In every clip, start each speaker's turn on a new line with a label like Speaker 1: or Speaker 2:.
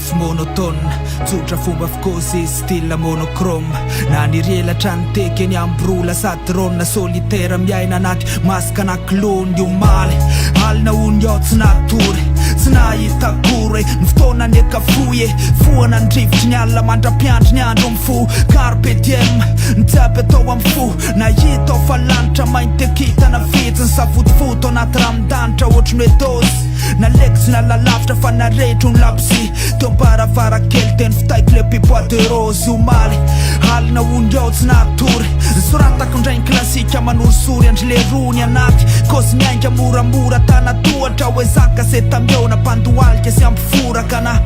Speaker 1: Life monotone, tsotra fomba avokoa izy style monochrome. Na nirelatra ny tekeny ambrola sady rona solitaire miaina anaty masaka anankilony omaly. Alina ony ao tsy natory, tsy nahita akory ny fotoana ny akafoye. Foana ny rivotry ny alina mandra-piandry ny andro mifo. Carpe diem, ny jiaby atao amin'ny fo. Na hita ao fa lanitra mainty akitana vitsy. Ny savotofoto anaty ramin-danitra ohatry ny hoe dosy. Na lekotsy na lalavitra fa naretro ny labsi. Teo mbaravarakely teny fitaiko le pipoa de rose omaly. Alina ony ao tsy natory, soratako ndray ny klasika manorosory andry le rony anaty. Kosy miainga moramora tanatohatra hoe zaka se tambeona pandoalika sy ampiforaka na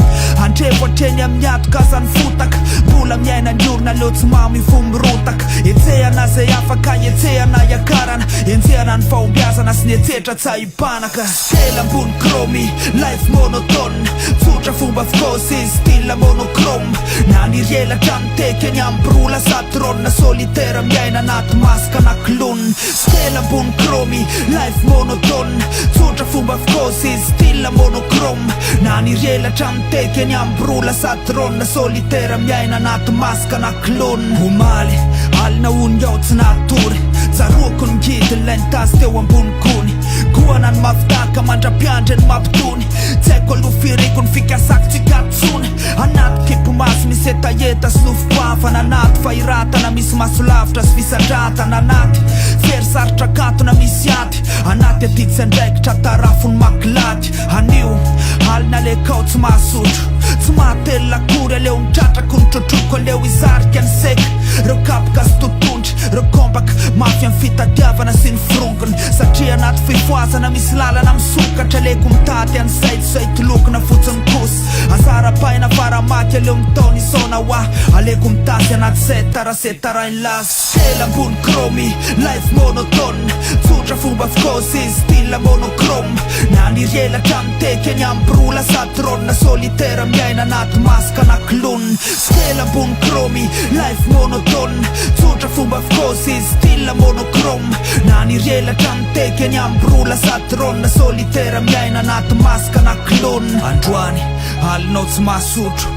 Speaker 1: andrevo atreny amin'ny atoka ny fotaka. Mbola miaina ny orona leo tsy mamy fo mirotaka. Etsehana zay afaka etsehana iakarana, enjehana ny fahombiazana sy ny etsetra tsy ahipanaka. Stela ambony kromy, life monotone, tsotra fomba avokoa izy style monochrome. Na nirelatra ny tekeny ambrola sady rona solitaire miaina anaty masaka anankilony. Stela ambony kromy, life monotone, tsotra fomba avokoa izy style monochrome. Na nirelatra ny tekeny ambrola sady rona solitaire miaina anaty masaka anankilony omaly. Alina ony ao tsy natory, tsaroako ny ngidy lainy tasy teo ambony kony. Goana ny mavitaka mandra-piandry ny mampitony. Tsy haiko aloha firiko ny fikasako tsy katsony. Anaty kipo masy misy etaeta sy nofo-pafana. Anaty fahiratana misy maso lavitra sy fisandratana. Anaty ferisarotra katona misy aty. Anaty atitsy andraikitra tarafony makilady. Anio alina le kao tsy mahasotro, tsy mahatelo akory aleo nitratrako ny trotroko aleo izarika ny seka. Reo kapoka sy totondry, reo kombaka mafy amin'ny fitadiavana sy ny frongony. Satria anaty fifoazana misy lalana misokatra aleko mitady an'izay tsy zay tolokona fotsiny kosy. Azara-paina faramaky aleo mitaony isona hoa, aleko mitady anaty setarainy lasy. Stela ambony kromy, life monotone, tsotra fomba avokoa izy style monochrome. Na nirelatra ny tekeny ambrola sady rona solitaire miaina anaty masaka anankilony. Stela ambony kromy, life monotone, tsotra fomba avokoa izy style monochrome. Na nirelatra ny tekeny ambrola sady rona solitaire miaina anaty masaka anankilony. Androany alinao tsy mahasotro,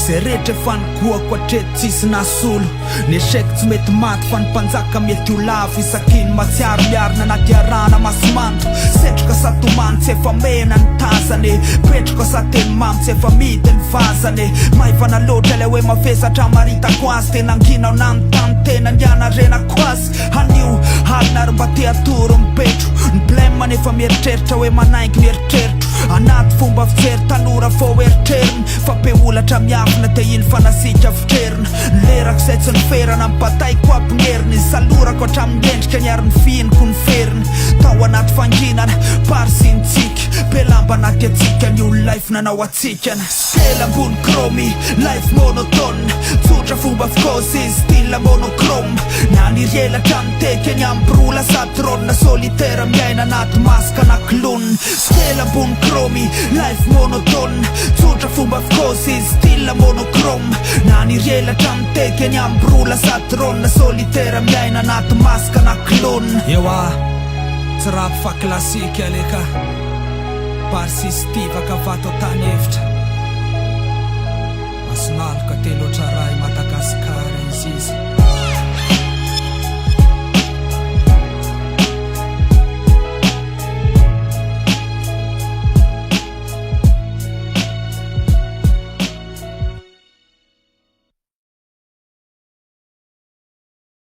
Speaker 1: zay rehetra efa nikoako hatreto tsisy nasolo. Ny eseko tsy mety maty fa ny mpanjaka mety ho lavo. Isakiny matsiaro miarina anaty arana masimanto. Setroka satomany tsy efa mena ny tazany, petroka sateny mamy tsy efa mity ny vazany. Maivana loatra le hoe mavesatra maritako azy. Tena angina ao nanontany tena niana renako azy. Anio alina ary mba te atoro mipetro. Ny blema nefa mieritreritra hoe manaingy mieritrerito. Anaty fomba fijery tanora fô eritreriny, fa be olatra miafina te iny fanasika vitrerina. Lerako zay tsy niferana mipataiko ampigneriny. Salorako hatramin'ny endrika niary ny fihiniko ny feriny. Tao anaty fanginana parsy ny tsiky, be lamba anaty atsika ny olo life nanao atsikana. Stela ambony kromy, life monotone, tsotra fomba avokoa izy style monochrome. Na nirelatra ny tekeny ambrola sady rona solitaire miaina anaty masaka anankilony. Stela ambony kromy, life monotone, tsotra fomba avokoa izy style monochrome. Na nirelatra ny tekeny ambrola sady rona solitaire miaina anaty masaka anankilony. Ewa tsy rap fa klasika aleka, parsistiva ka vato tany hevitra. Masinalika tena